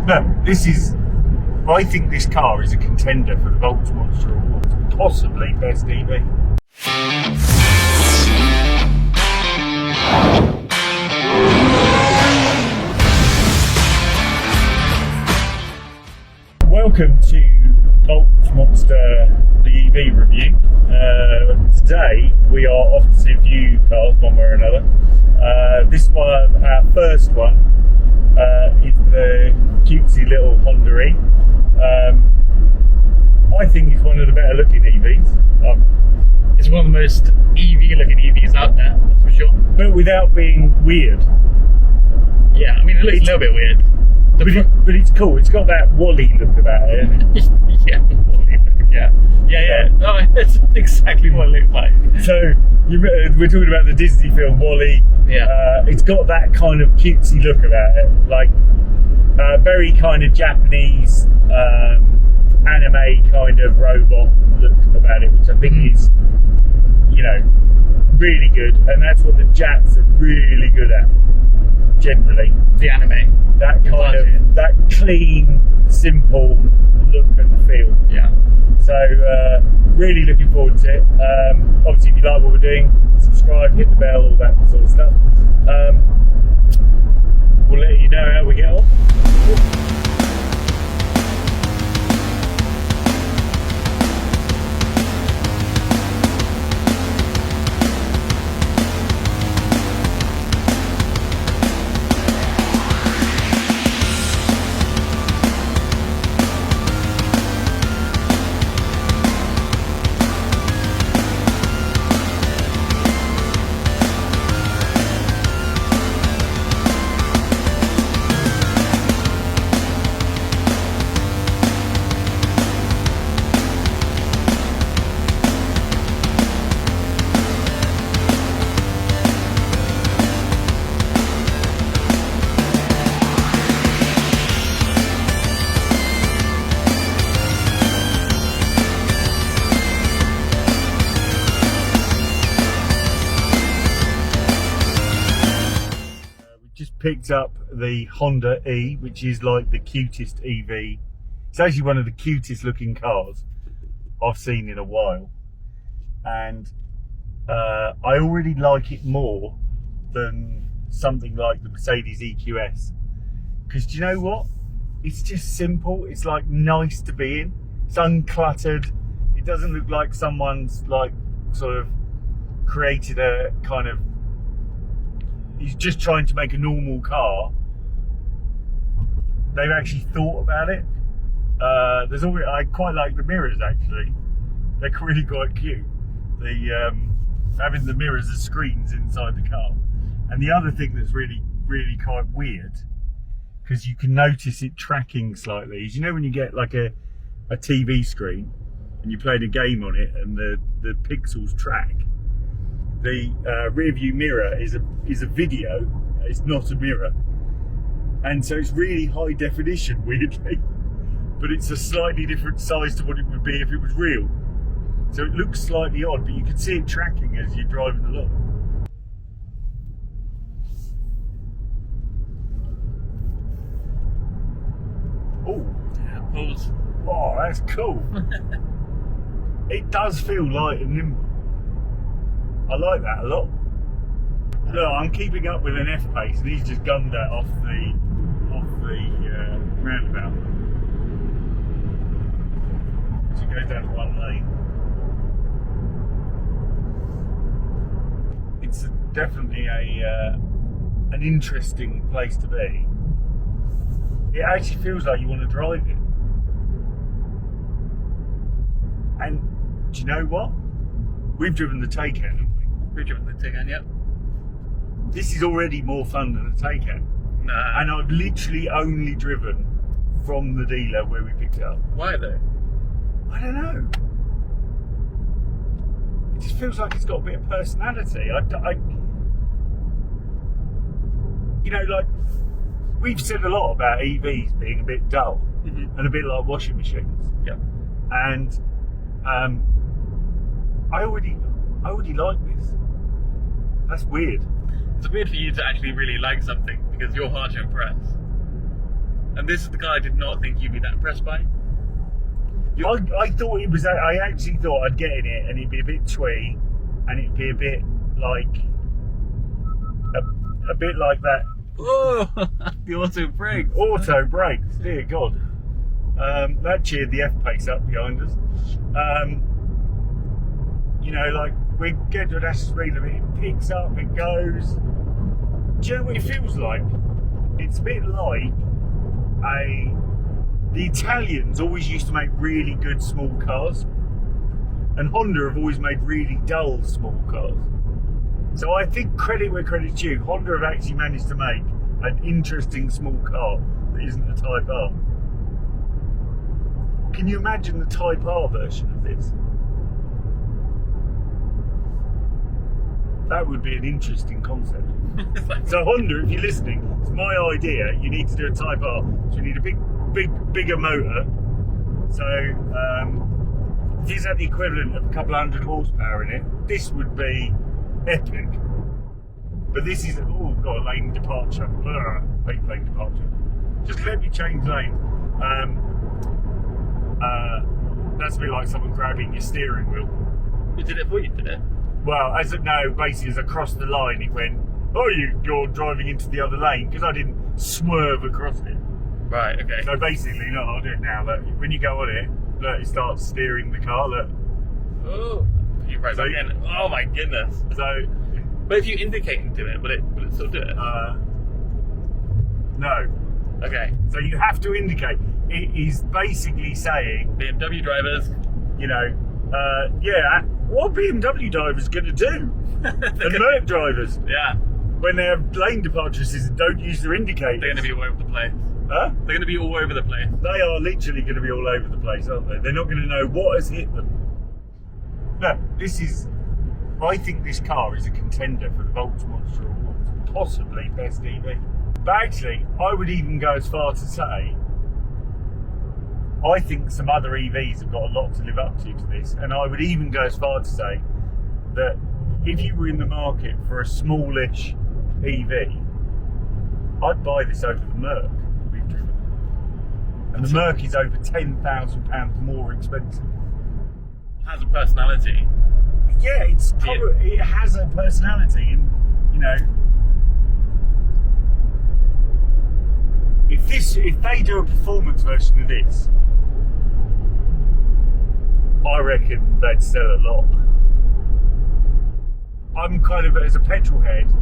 look, I think this car is a contender for the VoltsMonster Awards, possibly best EV. Welcome to VoltsMonster the EV review. Today we are off to see a few cars, one way or another. This one, our first one, is the cutesy little Honda E. I think it's one of the better looking EVs. It's one of the most EV looking EVs out there, that's for sure. But without being weird. Yeah, I mean, it looks a little bit weird. But it's cool. It's got that Wally look about it. Yeah, Wally look. Yeah. No, that's exactly what it looks like. So we're talking about the Disney film Wally. Yeah. It's got that kind of cutesy look about it, like very kind of Japanese anime kind of robot look about it, which I think is, really good. And that's what the Japs are really good at, generally. The anime. That kind of that clean, simple look and feel. Yeah. So really looking forward to it. Obviously, if you like what we're doing, subscribe, hit the bell, all that sort of stuff. We'll let you know how we get on. Just picked up the Honda E, which is like the cutest EV. It's actually one of the cutest looking cars I've seen in a while, and I already like it more than something like the Mercedes EQS, because do you know what, it's just simple. It's like nice to be in. It's uncluttered. It doesn't look like someone's like sort of created a kind of, he's just trying to make a normal car. They've actually thought about it. I quite like the mirrors actually. They're really quite cute. Having the mirrors as screens inside the car. And the other thing that's really, really quite weird, because you can notice it tracking slightly, is when you get like a TV screen and you're playing a game on it and the pixels track. The rear view mirror is a video, it's not a mirror, and so it's really high definition, weirdly, but it's a slightly different size to what it would be if it was real, so it looks slightly odd, but you can see it tracking as you're driving along. Oh, Pause. Oh, that's cool. It does feel light and nimble. I like that a lot. Look, I'm keeping up with an F pace, and he's just gunned that off the roundabout. So it goes down one lane. It's definitely an interesting place to be. It actually feels like you want to drive it. And do you know what? We've driven the Taycan. We've driven the Taycan, yep. This is already more fun than a Taycan. Nah. And I've literally only driven from the dealer where we picked it up. Why though? I don't know. It just feels like it's got a bit of personality. Like, we've said a lot about EVs being a bit dull and a bit like washing machines. Yeah. And I already like this. That's weird. It's weird for you to actually really like something because you're hard to impress. And this is the guy I did not think you'd be that impressed by. I thought it was. I actually thought I'd get in it and it'd be a bit twee, and it'd be a bit like a bit like that. Oh, the auto brakes. Auto brakes, dear God. That cheered the F-pace up behind us. You know, like we get to a dash speed limit, it picks up, it goes. Do you know what it feels like? It's a bit like the Italians always used to make really good small cars, and Honda have always made really dull small cars. So I think credit where credit's due, Honda have actually managed to make an interesting small car that isn't a Type R. Can you imagine the Type R version of this? That would be an interesting concept. So Honda, if you're listening, it's my idea. You need to do a Type R. So you need a bigger motor. So if this had the equivalent of a couple hundred horsepower in it, this would be epic. But this is, oh god, lane departure. Lane departure. Just let me change lanes. That's a bit like someone grabbing your steering wheel. Who did it for you, did it? Well, basically as I crossed the line, it went, oh, you're driving into the other lane, because I didn't swerve across it. Right, okay. So basically, look, I'll do it now. Look, when you go on it, look, it starts steering the car. Look. Oh, you're right. So, again. Oh my goodness. So, but if you indicate into it, will it still do it? No. Okay. So you have to indicate. It is basically saying, BMW drivers, you know, yeah, what BMW drivers going to do? And Merc drivers, yeah, when they have lane departure assistance, don't use their indicators. they're going to be all over the place. Huh? They're going to be all over the place. They are literally going to be all over the place, aren't they? They're not going to know what has hit them. No, I think this car is a contender for the VoltsMonster Awards, possibly best EV. But actually, I would even go as far to say, I think some other EVs have got a lot to live up to this, and I would even go as far to say that if you were in the market for a smallish EV, I'd buy this over the Merc we've driven. And the Merc is over £10,000 more expensive. Has a personality. Yeah, it has a personality, and you know, if they do a performance version of this, I reckon they'd sell a lot. I'm kind of, as a petrol head,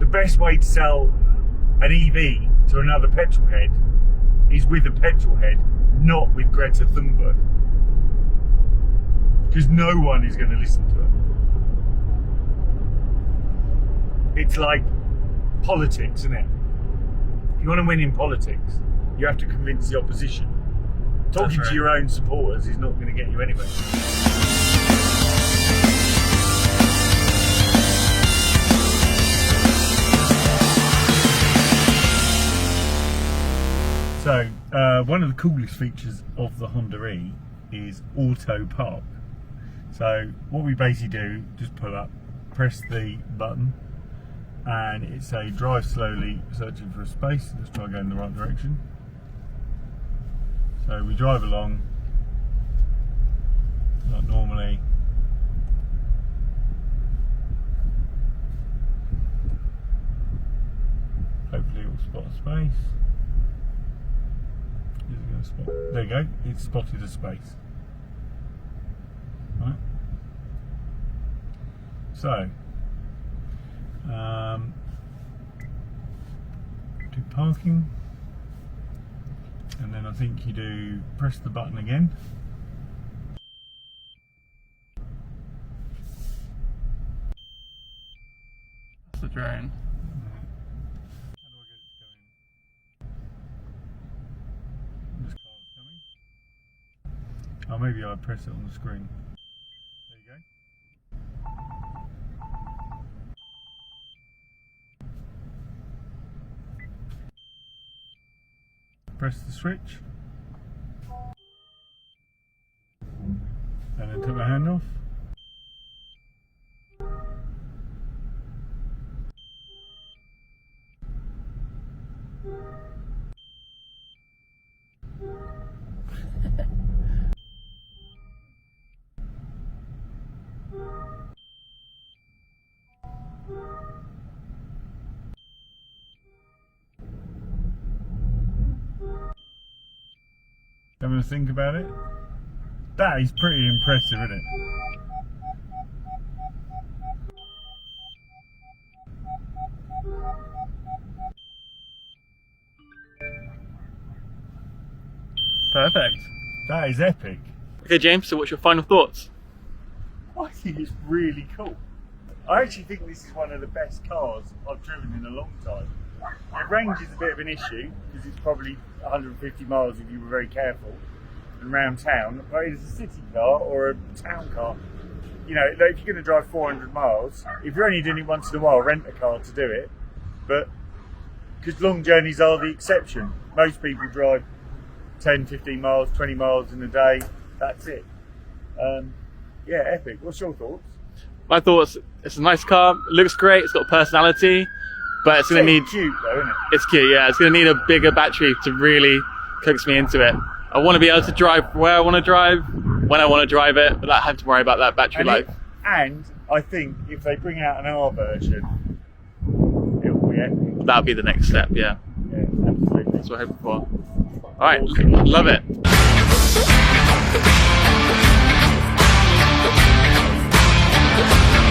the best way to sell an EV to another petrol head is with a petrol head, not with Greta Thunberg. Because no one is going to listen to it. It's like politics, isn't it? If you want to win in politics, you have to convince the opposition. Talking to your own supporters is not going to get you anywhere. So, one of the coolest features of the Honda E is auto park. So, what we basically do, just pull up, press the button, and it's a drive slowly, searching for a space. Let's try going in the right direction. So we drive along, like normally. Hopefully it will spot a space. Is it going to spot? There you go, it spotted a space. Right. So, do parking. And then I think you do press the button again. That's the drone. How do I get it to go in? This car is coming. Oh, maybe I press it on the screen. There you go. Press the switch. And then take my hand off. Having a think about it. That is pretty impressive, isn't it? Perfect. That is epic. Okay, James, so what's your final thoughts? I think it's really cool. I actually think this is one of the best cars I've driven in a long time. The range is a bit of an issue because it's probably 150 miles if you were very careful and around town, but it's a city car or a town car. You know, like if you're going to drive 400 miles, if you're only doing it once in a while, rent a car to do it. But because long journeys are the exception. Most people drive 10, 15 miles, 20 miles in a day. That's it. Yeah, epic. What's your thoughts? My thoughts, it's a nice car, it looks great, it's got personality, but it's going to need... cute though, isn't it? It's cute, yeah. It's going to need a bigger battery to really coax me into it. I want to be able to drive where I want to drive, when I want to drive it, but I have to worry about that battery life. And I think if they bring out an R version, it'll be epic. That'll be the next step, yeah. Yeah, absolutely. That's what I'm hoping for. Alright, Awesome. love it. We'll be right back.